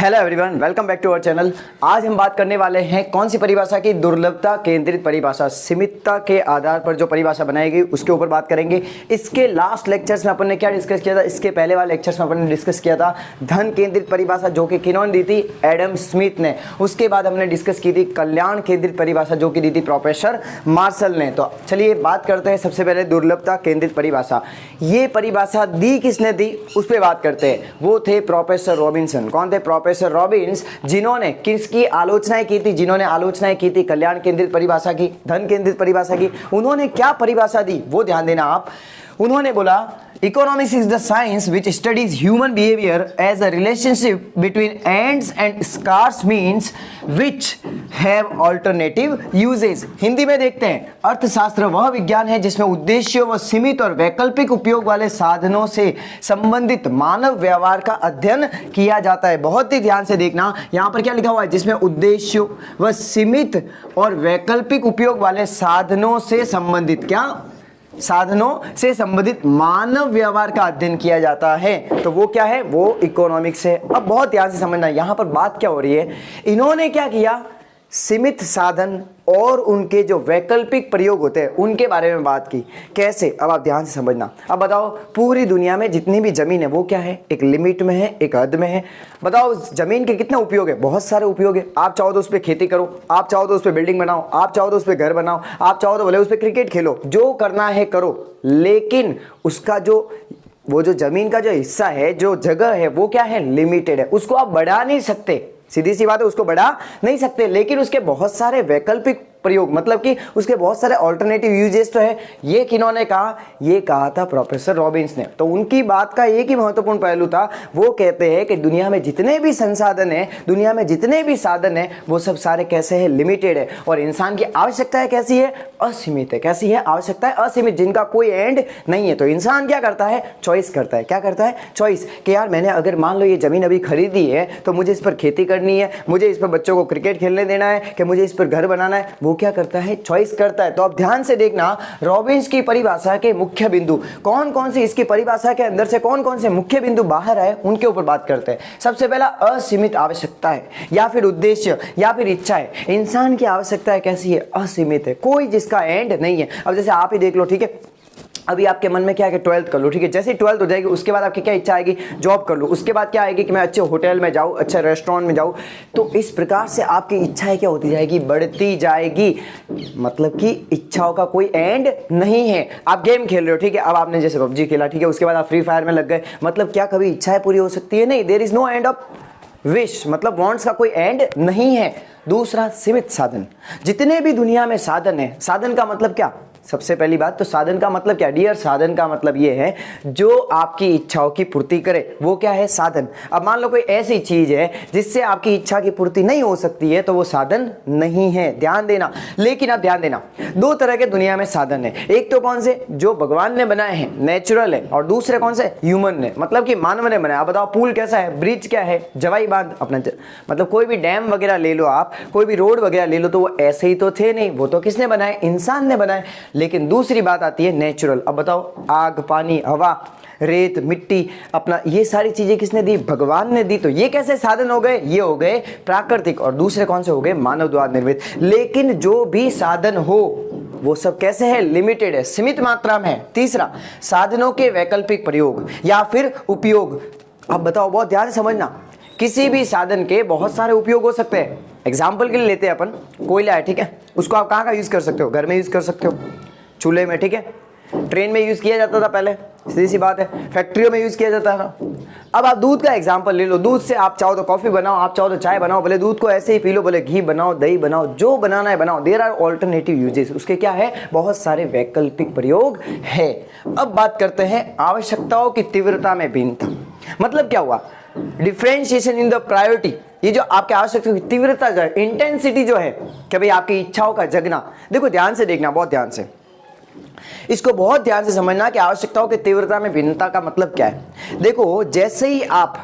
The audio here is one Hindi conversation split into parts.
Hello everyone, welcome back to our channel. आज हम बात करने वाले हैं कौन सी परिभाषा की? दुर्लभता केंद्रित परिभाषा। सीमितता के आधार पर जो परिभाषा बनाई गई उसके ऊपर बात करेंगे। इसके लास्ट लेक्चर्स में अपन ने क्या डिस्कस किया था? इसके पहले वाले लेक्चर्स में अपन ने डिस्कस किया था धन केंद्रित परिभाषा, जो कि किन्होंने दी थी? एडम स्मिथ ने। उसके बाद हमने डिस्कस की थी कल्याण केंद्रित परिभाषा, जो कि दी थी प्रोफेसर मार्शल ने। तो चलिए बात करते हैं सबसे पहले दुर्लभता केंद्रित परिभाषा। ये परिभाषा दी किसने दी उस पर बात करते हैं। वो थे प्रोफेसर रॉबिन्सन। कौन थे? प्रोफेसर रॉबिन्स, जिन्होंने किसकी आलोचनाएं की थी? जिन्होंने आलोचनाएं की थी कल्याण केंद्रित परिभाषा की, धन केंद्रित परिभाषा की। उन्होंने क्या परिभाषा दी वो ध्यान देना आप। उन्होंने बोला economics is the science which studies human behaviour as a relationship between ends and scarce means which have alternative uses. Hindi में देखते हैं, अर्थशास्त्र वह विज्ञान है जिसमें उद्देश्यों व सीमित और वैकल्पिक उपयोग वाले साधनों से संबंधित मानव व्यवहार का अध्ययन किया जाता है। बहुत ही ध्यान से देखना, यहां पर क्या लिखा हुआ है? जिसमें उद्देश्यों व सीमित और वैकल्पिक उपयोग वाले साधनों से संबंधित, क्या? साधनों से संबंधित मानव व्यवहार का अध्ययन किया जाता है। तो वो क्या है? वो इकोनॉमिक्स है। अब बहुत ध्यान से समझना, यहां पर बात क्या हो रही है। इन्होंने क्या किया? सीमित साधन और उनके जो वैकल्पिक प्रयोग होते हैं उनके बारे में बात की। कैसे? अब आप ध्यान से समझना। अब बताओ, पूरी दुनिया में जितनी भी जमीन है वो क्या है? एक लिमिट में है, एक हद में है। बताओ जमीन के कितने उपयोग है? बहुत सारे उपयोग है। आप चाहो तो उस पर खेती करो, आप चाहो तो उस पर बिल्डिंग बनाओ, आप चाहो तो उस पर घर बनाओ, आप चाहो तो भले उस पर क्रिकेट खेलो, जो करना है करो। लेकिन उसका वो जो जमीन का जो हिस्सा है, जो जगह है, वो क्या है? लिमिटेड है। उसको आप बढ़ा नहीं सकते, सीधी सी बात है, उसको बढ़ा नहीं सकते। लेकिन उसके बहुत सारे वैकल्पिक प्रयोग, मतलब कि उसके बहुत सारे ऑल्टरनेटिव यूजेस तो है। ये किन्होंने कहा? ये कहा था प्रोफेसर रॉबिन्स ने। तो उनकी बात का एक ही महत्वपूर्ण पहलू था, वो कहते हैं कि दुनिया में जितने भी संसाधन है, दुनिया में जितने भी साधन है, वो सब सारे कैसे हैं? लिमिटेड है। और इंसान की आवश्यकताएं कैसी है? असीमित है। कैसी है? आवश्यकताएं असीमित, जिनका कोई एंड नहीं है। तो इंसान क्या करता है? चॉइस करता है। क्या करता है? चॉइस। कि यार मैंने अगर मान लो ये जमीन अभी खरीदी है तो मुझे इस पर खेती करनी है, मुझे इस पर बच्चों को क्रिकेट खेलने देना है, कि मुझे इस पर घर बनाना है। वो क्या करता है? चॉइस करता है। तो अब ध्यान से देखना, रॉबिन्स की परिभाषा के मुख्य बिंदु कौन कौन से, इसकी परिभाषा के अंदर से कौन कौन से मुख्य बिंदु बाहर आए उनके ऊपर बात करते हैं। सबसे पहला, असीमित आवश्यकता है या फिर उद्देश्य या फिर इच्छा है। इंसान की आवश्यकता कैसी है? असीमित है, कोई जिसका एंड नहीं है। अब जैसे आप ही देख लो, ठीक है, अभी आपके मन में क्या है कि 12th कर लो, ठीक है। जैसे ही 12th हो जाएगी उसके बाद आपकी क्या इच्छा आएगी? जॉब कर लो। उसके बाद क्या आएगी कि मैं अच्छे होटल में जाऊँ, अच्छे रेस्टोरेंट में जाऊँ। तो इस प्रकार से आपकी इच्छाएं क्या होती जाएगी? बढ़ती जाएगी। मतलब कि इच्छाओं का कोई एंड नहीं है। आप गेम खेल रहे हो, ठीक है, अब आपने जैसे PUBG खेला, ठीक है, उसके बाद आप फ्री फायर में लग गए। मतलब क्या कभी इच्छाएं पूरी हो सकती है? नहीं। There is no end of wish, मतलब वांट्स का कोई एंड नहीं है। दूसरा, सीमित साधन। जितने भी दुनिया में साधन है, साधन का मतलब क्या? सबसे पहली बात तो साधन का मतलब क्या? डियर, साधन का मतलब ये है जो आपकी इच्छाओं की पूर्ति करे, वो क्या है? साधन। अब मान लो कोई ऐसी चीज है जिससे आपकी इच्छा की पूर्ति नहीं हो सकती है, तो वो साधन नहीं है। ध्यान देना। लेकिन अब ध्यान देना, दो तरह के दुनिया में साधन है। एक तो कौन से? जो भगवान ने बनाए हैं, नेचुरल है। और दूसरे कौन से? ह्यूमन ने, मतलब कि मानव ने बनाया। बताओ पुल कैसा है? ब्रिज क्या है? जवाई बांध अपना, मतलब कोई भी डैम वगैरह ले लो आप, कोई भी रोड वगैरह ले लो, तो वो ऐसे ही तो थे नहीं, वो तो किसने बनाए? इंसान ने बनाए। लेकिन दूसरी बात आती है नेचुरल। अब बताओ, आग, पानी, हवा, रेत, मिट्टी, अपना, ये सारी चीजें किसने दी? भगवान ने दी। तो ये कैसे साधन हो गए? ये हो गए प्राकृतिक। और दूसरे कौन से हो गए? मानव द्वारा निर्मित। लेकिन जो भी साधन हो वो सब कैसे है? लिमिटेड है, सीमित मात्रा में है। तीसरा, साधनों के वैकल्पिक प्रयोग या फिर उपयोग। अब बताओ, बहुत ध्यान से समझना, किसी भी साधन के बहुत सारे उपयोग हो सकते हैं। एग्जाम्पल के लिए लेते हैं अपन, कोयला है, ठीक है, उसको आप कहाँ का यूज कर सकते हो? घर में यूज कर सकते हो, चूल्हे में, ठीक है, ट्रेन में यूज किया जाता था पहले, सीधी सी बात है, फैक्ट्रियों में यूज किया जाता था। अब आप दूध का एग्जांपल ले लो, दूध से आप चाहो तो कॉफी बनाओ, आप चाहो तो चाय बनाओ, भले दूध को ऐसे ही पी लो, भले घी बनाओ, दही बनाओ, जो बनाना है बनाओ। There are alternative uses. उसके क्या है? बहुत सारे वैकल्पिक प्रयोग है। अब बात करते हैं आवश्यकताओं की तीव्रता में भिन्नता। मतलब क्या हुआ? Differentiation in the priority. ये जो आपके आवश्यकता की तीव्रता जो है, इंटेंसिटी जो है, कि भाई आपकी इच्छाओं का जगना। देखो ध्यान से देखना, बहुत ध्यान से, इसको बहुत ध्यान से समझना कि आवश्यकताओं की तीव्रता में भिन्नता का मतलब क्या है। देखो, जैसे ही आप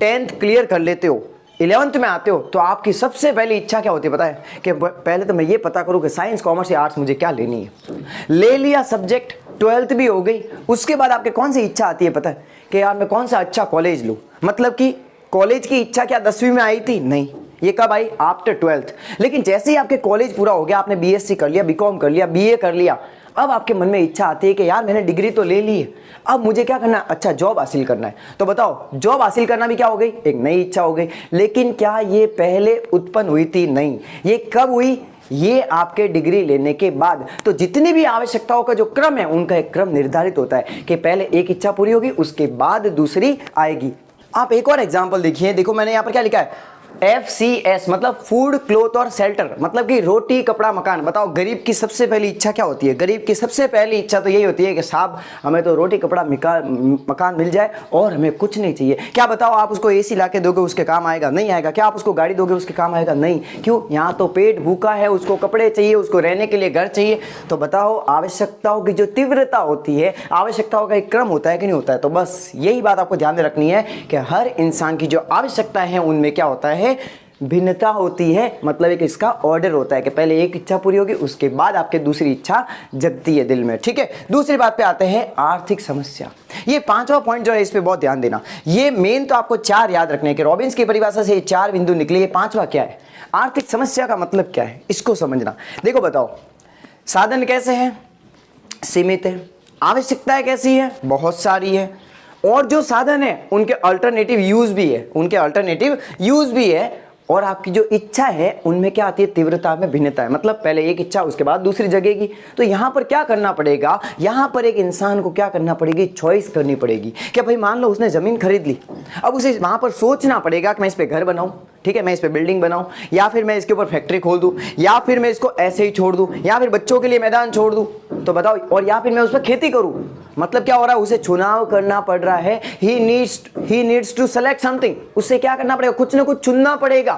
10th क्लियर कर लेते हो, 11th में आते हो, तो आपकी सबसे पहली इच्छा क्या होती है पता है? कि पहले तो मैं ये पता करूं कि साइंस, कॉमर्स या आर्ट्स मुझे क्या लेनी है। ले लिया सब्जेक्ट, 12th भी हो गई। उसके बाद आपके कौन सी इच्छा आती है पता है? कि यार मैं कौन सा अच्छा कॉलेज लूं, मतलब कि कॉलेज की इच्छा क्या 10वीं में आई थी? नहीं, ये कब आई? After 12th। लेकिन जैसे ही आपके कॉलेज पूरा हो गया, आपने बीएससी कर लिया, बीकॉम कर लिया, बीए कर लिया, अब आपके मन में इच्छा आती है कि यार मैंने डिग्री तो ले ली है, अब मुझे क्या करना है? अच्छा, जॉब हासिल करना है। तो बताओ, जॉब हासिल करना भी क्या हो गई? एक नई इच्छा हो गई। लेकिन क्या ये पहले उत्पन्न हुई थी? नहीं। ये कब हुई? ये आपके डिग्री लेने के बाद। तो जितनी भी आवश्यकताओं का जो क्रम है, उनका एक क्रम निर्धारित होता है कि पहले एक इच्छा पूरी होगी, उसके बाद दूसरी आएगी। आप एक और एग्जाम्पल देखिए, देखो मैंने यहां पर क्या लिखा है, FCS मतलब फूड क्लोथ और शेल्टर, मतलब कि रोटी कपड़ा मकान। बताओ गरीब की सबसे पहली इच्छा क्या होती है? गरीब की सबसे पहली इच्छा तो यही होती है कि साहब हमें तो रोटी कपड़ा मकान मिल जाए और हमें कुछ नहीं चाहिए। क्या बताओ, आप उसको AC ला के दोगे उसके काम आएगा? नहीं आएगा। क्या आप उसको गाड़ी दोगे उसके काम आएगा? नहीं। क्यों? यहाँ तो पेट भूखा है, उसको कपड़े चाहिए, उसको रहने के लिए घर चाहिए। तो बताओ, आवश्यकताओं की जो तीव्रता होती है, आवश्यकताओं का एक क्रम होता है कि नहीं होता है? तो बस यही बात आपको ध्यान में रखनी है कि हर इंसान की जो आवश्यकता है उनमें क्या होता है? भिन्नता होती है। मतलब एक इसका ऑर्डर होता है कि पहले एक इच्छा पूरी होगी, उसके बाद आपके दूसरी इच्छा जगती है दिल में। ठीक है, दूसरी बात पे आते हैं, आर्थिक समस्या। ये पांचवा पॉइंट जो है, इस पे बहुत ध्यान देना। ये मेन तो आपको 4 याद रखने हैं कि रॉबिन्स की परिभाषा से ये 4 बिंदु निकले। ये पांचवा क्या है? आर्थिक समस्या का मतलब क्या है, इसको समझना। देखो बताओ, साधन कैसे हैं? सीमित है। आवश्यकताएं कैसी है? बहुत सारी है। और जो साधन है उनके अल्टरनेटिव यूज भी है, उनके अल्टरनेटिव यूज भी है। और आपकी जो इच्छा है उनमें क्या आती है? तीव्रता में भिन्नता है। मतलब पहले एक इच्छा, उसके बाद दूसरी जगेगी। तो यहां पर क्या करना पड़ेगा? यहां पर एक इंसान को क्या करना पड़ेगी? चॉइस करनी पड़ेगी। क्या भाई, मान लो उसने जमीन खरीद ली, अब उसे वहां पर सोचना पड़ेगा कि मैं इस पे घर बनाऊं, ठीक है, मैं इस पे बिल्डिंग बनाऊं, या फिर मैं इसके ऊपर फैक्ट्री खोल दूं, या फिर मैं इसको ऐसे ही छोड़ दूं, या फिर बच्चों के लिए मैदान छोड़ दूं। तो बताओ, और या फिर मैं उस पर खेती करूं। मतलब क्या हो रहा है? उसे चुनाव करना पड़ रहा है। He needs to select something. उससे क्या करना पड़ेगा? कुछ ना कुछ चुनना पड़ेगा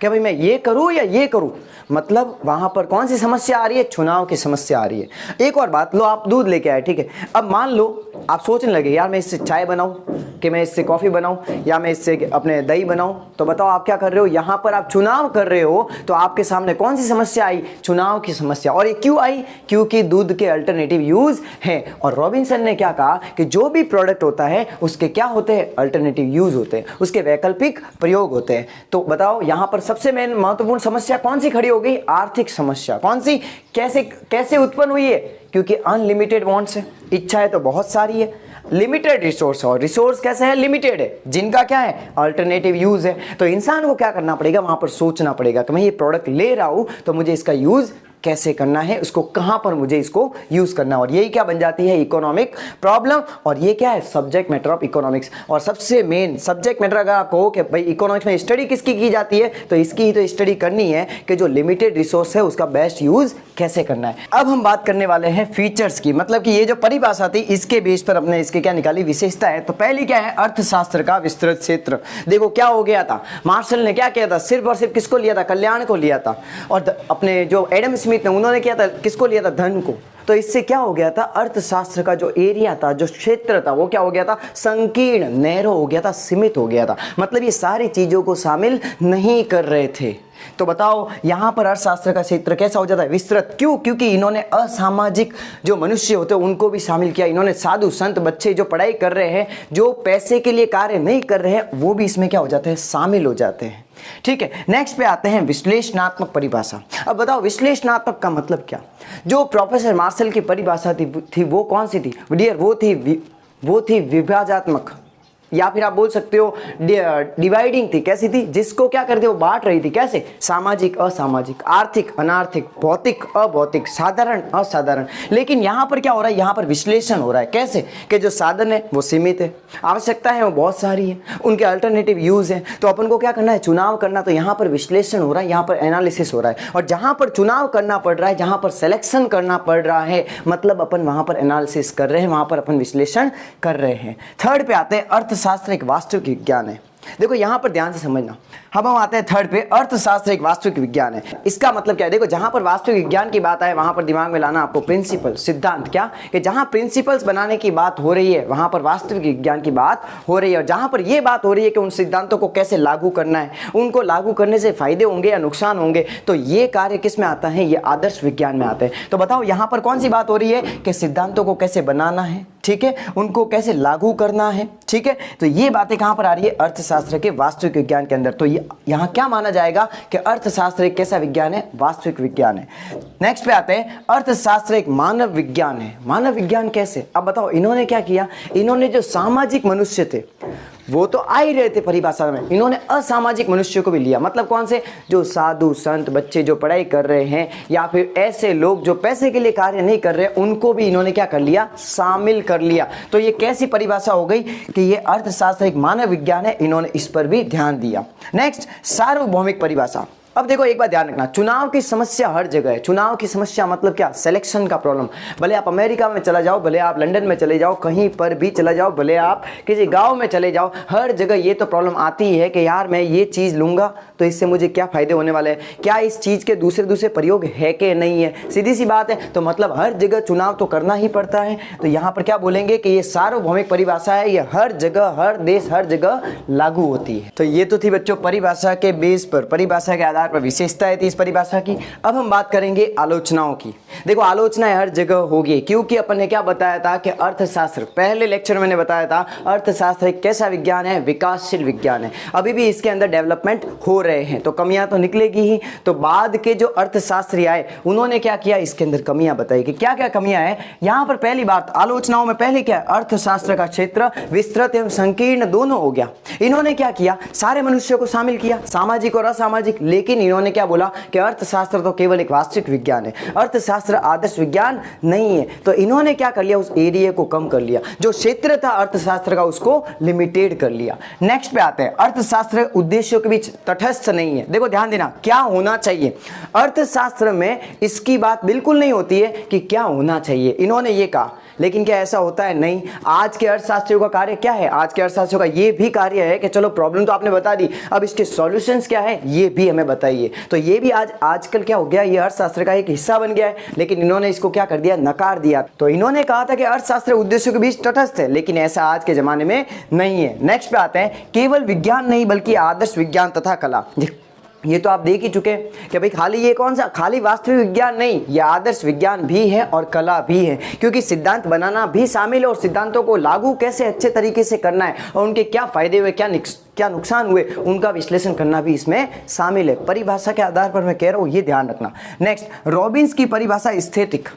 कि भाई मैं ये करूं या ये करूं। मतलब वहां पर कौन सी समस्या आ रही है? चुनाव की समस्या आ रही है। एक और बात, लो आप दूध लेके आए, ठीक है, अब मान लो आप सोचने लगे यार मैं इससे चाय बनाऊं कि मैं इससे कॉफी बनाऊं या मैं इससे अपने दही बनाऊं। तो बताओ आप क्या कर रहे हो? यहां पर आप चुनाव कर रहे हो। तो आपके सामने कौन सी समस्या आई? चुनाव की समस्या। और ये क्यों आई? क्योंकि दूध के अल्टरनेटिव यूज है। और रॉबिन्सन ने क्या कहा कि जो भी प्रोडक्ट होता है उसके क्या होते हैं? अल्टरनेटिव यूज होते हैं, उसके वैकल्पिक प्रयोग होते हैं। तो बताओ यहां पर सबसे मेन महत्वपूर्ण समस्या कौन सी खड़ी हो गई? आर्थिक समस्या। कौन सी? कैसे उत्पन्न हुई है? क्योंकि अनलिमिटेड वांट्स है, इच्छाएं तो बहुत सारी है, लिमिटेड रिसोर्स, और रिसोर्स कैसे है? लिमिटेड है, जिनका क्या है? अल्टरनेटिव यूज है। तो इंसान को क्या करना पड़ेगा? वहां पर सोचना पड़ेगा कि मैं ये प्रोडक्ट ले रहा हूं तो मुझे इसका यूज कैसे करना है, उसको कहां पर मुझे इसको यूज करना है। और यही क्या बन जाती है? Economic problem. और ये क्या है? Subject matter of economics. और सबसे मेन सब्जेक्ट मैटर अगर आप कहो कि भाई इकोनॉमिक्स में स्टडी किसकी की जाती है, तो इसकी ही तो स्टडी करनी है कि जो लिमिटेड रिसोर्स है उसका बेस्ट यूज कैसे करना है। अब हम बात करने वाले हैं फीचर्स की, मतलब कि ये जो परिभाषा थी इसके बेस पर अपने इसके क्या निकाली? विशेषता है। तो पहली क्या है? अर्थशास्त्र का विस्तृत क्षेत्र। देखो क्या हो गया था, मार्शल ने क्या किया था? सिर्फ और सिर्फ किसको लिया था? कल्याण को लिया था। और अपने जो एडम स्मिथ ने, उन्होंने किया था, किसको लिया था? धन को। तो इससे क्या हो गया था? अर्थशास्त्र का जो एरिया था, जो क्षेत्र था, वो क्या हो गया था? संकीर्ण, नैरो हो गया था, सीमित हो गया था। मतलब ये सारी चीजों को शामिल नहीं कर रहे थे। तो बताओ यहां पर अर्थशास्त्र का क्षेत्र कैसा हो जाता है? विस्तृत। क्यों? क्योंकि इन्होंने असामाजिक जो मनुष्य होते हैं उनको भी शामिल किया। इन्होंने साधु संत, बच्चे जो पढ़ाई कर रहे हैं, जो पैसे के लिए कार्य नहीं कर रहे हैं, वो भी इसमें क्या हो जाते हैं? शामिल हो जाते हैं। ठीक है, नेक्स्ट पे आते हैं विश्लेषणात्मक परिभाषा। अब बताओ विश्लेषणात्मक का मतलब क्या? जो प्रोफेसर मार्शल की परिभाषा थी वो कौन सी थी डियर? वो थी विभाजनात्मक, या फिर आप बोल सकते हो डिवाइडिंग थी। कैसी थी? जिसको क्या करते? वो बांट रही थी। कैसे? सामाजिक असामाजिक, आर्थिक अनार्थिक, भौतिक अभौतिक, साधारण असाधारण। लेकिन यहां पर क्या हो रहा है? यहां पर विश्लेषण हो रहा है। कैसे? कि जो साधन है वो सीमित है, आवश्यकता है वो बहुत सारी है, उनके अल्टरनेटिव यूज है। तो अपन को क्या करना है? चुनाव करना। तो यहां पर विश्लेषण हो रहा है, यहां पर एनालिसिस हो रहा है। और जहां पर चुनाव करना पड़ रहा है, जहां पर सिलेक्शन करना पड़ रहा है, मतलब अपन वहां पर एनालिसिस कर रहे हैं, वहां पर अपन विश्लेषण कर रहे हैं। थर्ड पे आते हैं अर्थशास्त्र एक वास्तविक विज्ञान है। देखो यहां पर ध्यान से समझना। अब हम आते हैं थर्ड पे, अर्थशास्त्र एक वास्तविक विज्ञान है। इसका मतलब क्या है? देखो जहां पर वास्तविक विज्ञान की बात आए वहां पर दिमाग में लाना आपको प्रिंसिपल, सिद्धांत। क्या? कि जहां प्रिंसिपल्स बनाने की बात हो रही है वहां पर वास्तविक विज्ञान की बात हो रही है। और जहां पर यह बात हो रही है कि उन सिद्धांतों को कैसे लागू करना है, उनको लागू करने से फायदे होंगे या नुकसान होंगे, तो ये कार्य किस में आता है? ये आदर्श विज्ञान में आते हैं। तो बताओ यहां पर कौन सी बात हो रही है? कि सिद्धांतों को कैसे बनाना है, ठीक है, उनको कैसे लागू करना है, ठीक है। तो ये बातें कहां पर आ रही है, अर्थशास्त्र के वास्तविक विज्ञान के अंदर। तो यहां क्या माना जाएगा कि अर्थशास्त्र एक कैसा विज्ञान है, वास्तविक विज्ञान है। नेक्स्ट पे आते हैं, अर्थशास्त्र एक मानव विज्ञान है। मानव विज्ञान कैसे, अब बताओ इन्होंने क्या किया, इन्होंने जो सामाजिक मनुष्य थे वो तो आ ही रहे थे परिभाषा में, इन्होंने असामाजिक मनुष्य को भी लिया। मतलब कौन से, जो साधु संत, बच्चे जो पढ़ाई कर रहे हैं, या फिर ऐसे लोग जो पैसे के लिए कार्य नहीं कर रहे, उनको भी इन्होंने क्या कर लिया, शामिल कर लिया। तो ये कैसी परिभाषा हो गई कि ये अर्थशास्त्र एक मानव विज्ञान है, इन्होंने इस पर भी ध्यान दिया। नेक्स्ट, सार्वभौमिक परिभाषा। अब देखो एक बात ध्यान रखना, चुनाव की समस्या हर जगह है। चुनाव की समस्या मतलब क्या, सिलेक्शन का प्रॉब्लम। भले आप अमेरिका में चला जाओ, भले आप लंदन में चले जाओ, कहीं पर भी चला जाओ, भले आप किसी गांव में चले जाओ, हर जगह ये तो प्रॉब्लम आती है कि यार मैं ये चीज़ लूंगा तो इससे मुझे क्या फायदे होने वाले हैं, क्या इस चीज़ के दूसरे प्रयोग है कि नहीं है, सीधी सी बात है। तो मतलब हर जगह चुनाव तो करना ही पड़ता है। तो यहाँ पर क्या बोलेंगे कि ये सार्वभौमिक परिभाषा है, ये हर जगह, हर देश, हर जगह लागू होती है। तो ये तो थी बच्चों परिभाषा के बेस पर, परिभाषा के आधार पर विशेषताएं थी इस परिभाषा की। अब हम बात करेंगे आलोचनाओं की। देखो आलोचनाएं हर जगह होगी, क्योंकि अपन ने क्या बताया था कि अर्थशास्त्र, पहले लेक्चर मैंने बताया था अर्थशास्त्र एक कैसा विज्ञान है, विकासशील विज्ञान है। अभी भी इसके अंदर डेवलपमेंट हो रहे हैं, तो कमियां तो निकलेगी ही। तो बाद के जो अर्थशास्त्री आए उन्होंने क्या किया, इसके अंदर कमियां बताई कि क्या क्या कमियां हैं। यहां पर पहली बात, आलोचनाओं में पहले क्या, अर्थशास्त्र का क्षेत्र विस्तृत एवं संकीर्ण दोनों हो गया। इन्होंने क्या किया, सारे मनुष्यों को शामिल किया, सामाजिक और असामाजिक। लेकिन इन्होंने क्या बोला कि अर्थशास्त्र तो केवल एक वास्तविक विज्ञान है, अर्थशास्त्र आदर्श विज्ञान नहीं है। तो इन्होंने क्या कर लिया, उस एरिया को कम कर लिया, जो क्षेत्र था अर्थशास्त्र का उसको लिमिटेड कर लिया। नेक्स्ट पे आते हैं, अर्थशास्त्र उद्देश्यों के बीच तटस्थ नहीं है। देखो ध्यान देना, क्या होना चाहिए, अर्थशास्त्र में इसकी बात बिल्कुल नहीं होती है कि क्या होना चाहिए, इन्होंने ये कहा। लेकिन क्या ऐसा होता है, नहीं। आज के अर्थशास्त्रियों का कार्य क्या है, आज के अर्थशास्त्रियों का ये भी कार्य है कि चलो प्रॉब्लम तो आपने बता दी, अब इसके सॉल्यूशंस क्या है ये भी हमें बताइए। तो ये भी आजकल क्या हो गया, ये अर्थशास्त्र का एक हिस्सा बन गया है। लेकिन इन्होंने इसको क्या कर दिया, नकार दिया। तो इन्होंने कहा था कि अर्थशास्त्र उद्देश्यों के बीच तटस्थ है, लेकिन ऐसा आज के जमाने में नहीं है। नेक्स्ट पे आते हैं, केवल विज्ञान नहीं बल्कि आदर्श विज्ञान तथा कला। ये तो आप देख ही चुके हैं कि भाई खाली ये कौन सा, खाली वास्तविक विज्ञान नहीं, ये आदर्श विज्ञान भी है और कला भी है, क्योंकि सिद्धांत बनाना भी शामिल है और सिद्धांतों को लागू कैसे अच्छे तरीके से करना है और उनके क्या फायदे हुए, क्या नुकसान हुए, उनका विश्लेषण करना भी इसमें शामिल है। परिभाषा के आधार पर मैं कह रहा हूँ, ये ध्यान रखना। नेक्स्ट, रॉबिन्स की परिभाषा एस्थेटिक।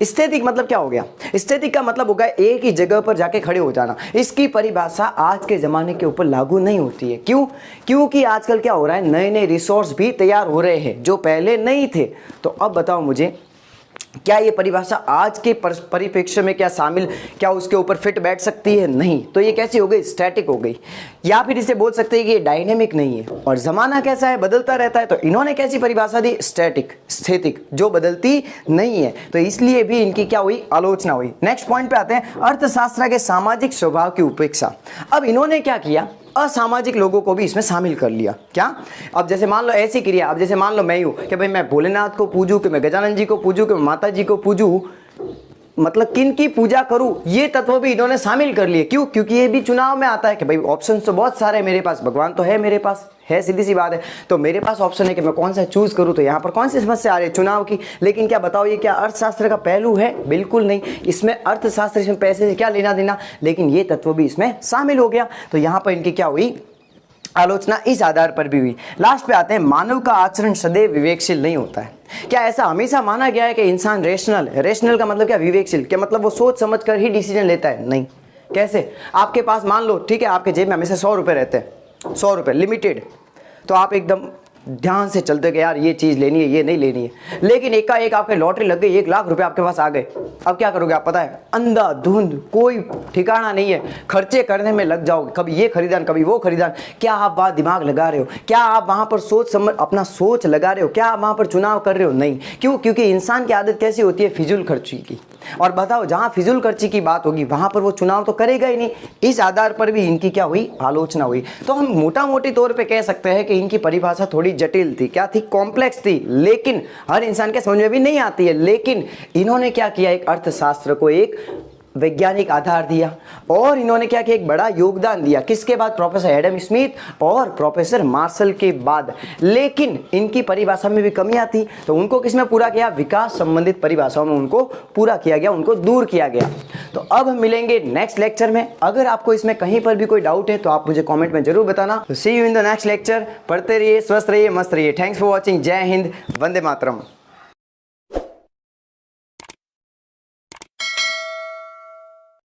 एस्थेटिक मतलब क्या हो गया, एस्थेटिक का मतलब होगा एक ही जगह पर जाके खड़े हो जाना। इसकी परिभाषा आज के ज़माने के ऊपर लागू नहीं होती है। क्यों, क्योंकि आजकल क्या हो रहा है, नए नए रिसोर्स भी तैयार हो रहे हैं जो पहले नहीं थे। तो अब बताओ मुझे, क्या ये परिभाषा आज के परिप्रेक्ष्य में क्या शामिल, क्या उसके ऊपर फिट बैठ सकती है, नहीं। तो ये कैसी हो गई, स्टैटिक हो गई। या फिर इसे बोल सकते हैं कि ये डायनेमिक नहीं है। और ज़माना कैसा है, बदलता रहता है। तो इन्होंने कैसी परिभाषा दी, स्टैटिक, स्थितिक, जो बदलती नहीं है। तो इसलिए भी इनकी क्या हुई, आलोचना हुई। नेक्स्ट पॉइंट पे आते हैं, अर्थशास्त्र के सामाजिक स्वभाव की उपेक्षा। अब इन्होंने क्या किया, असामाजिक लोगों को भी इसमें शामिल कर लिया। क्या, अब जैसे मान लो ऐसी क्रिया, अब जैसे मान लो मैं यूँ कि भाई मैं भोलेनाथ को पूजूं, कि मैं गजानन जी को पूजूं, कि मैं माता जी को पूजूं, मतलब किन की पूजा करूं, ये तत्व भी इन्होंने शामिल कर लिए। क्यों, क्योंकि ये भी चुनाव में आता है कि भाई ऑप्शन तो बहुत सारे हैं मेरे पास, भगवान तो है मेरे पास, है, सीधी सी बात है। तो मेरे पास ऑप्शन है कि मैं कौन सा चूज करूं। तो यहाँ पर कौन सी समस्या आ रही है, चुनाव की। लेकिन क्या बताओ, ये क्या अर्थशास्त्र का पहलू है, बिल्कुल नहीं। इसमें अर्थशास्त्र, इसमें पैसे से क्या लेना देना, लेकिन ये तत्व भी इसमें शामिल हो गया। तो यहाँ पर इनकी क्या हुई, आलोचना इस आधार पर भी हुई। लास्ट पे आते हैं, मानव का आचरण सदैव विवेकशील नहीं होता है। क्या ऐसा हमेशा माना गया है कि इंसान रेशनल है? रेशनल का मतलब क्या, विवेकशील, क्या मतलब वो सोच समझ कर ही डिसीजन लेता है? नहीं। कैसे, आपके पास मान लो, ठीक है, आपके जेब में हमेशा 100 रुपये रहते हैं, 100 रुपये लिमिटेड, तो आप एकदम ध्यान से चलते कि यार ये चीज़ लेनी है, ये नहीं लेनी है। लेकिन एकाएक आपके लॉटरी लग गई, 1 लाख रुपए आपके पास आ गए। अब क्या करोगे आप, पता है, अंधाधुंध, कोई ठिकाना नहीं है, खर्चे करने में लग जाओगे, कभी ये खरीदान, कभी वो खरीदान। क्या आप वहाँ दिमाग लगा रहे हो, क्या आप वहाँ पर सोच समझ अपना सोच लगा रहे हो, क्या आप वहाँ पर चुनाव कर रहे हो? नहीं। क्यों, क्योंकि इंसान की आदत कैसी होती है, फिजूल खर्ची की। और बताओ, जहाँ फिजूल खर्ची की बात होगी वहाँ पर वो चुनाव तो करेगा ही नहीं। इस आधार पर भी इनकी क्या हुई, आलोचना हुई। तो हम मोटा मोटी तौर पे कह सकते हैं कि इनकी परिभाषा थोड़ी जटिल थी। क्या थी, कॉम्प्लेक्स थी, लेकिन हर इंसान के समझ में भी नहीं आती है। लेकिन इन्होंने क्या किया, एक अर्थशास्त्र को एक वैज्ञानिक आधार दिया और इन्होंने क्या किया, एक बड़ा योगदान दिया। किसके बाद? प्रोफेसर एडम स्मिथ और प्रोफेसर मार्शल के बाद। लेकिन इनकी परिभाषा में भी कमियां थी, तो उनको किसमें पूरा किया? विकास संबंधित परिभाषाओं में उनको पूरा किया गया, उनको दूर किया गया। तो अब हम मिलेंगे नेक्स्ट लेक्चर में। अगर आपको इसमें कहीं पर भी कोई डाउट है तो आप मुझे कॉमेंट में जरूर बताना। See you in the next lecture. पढ़ते रहिए, स्वस्थ रहिए, मस्त रहिए। Thanks for watching. जय हिंद, वंदे मातरम।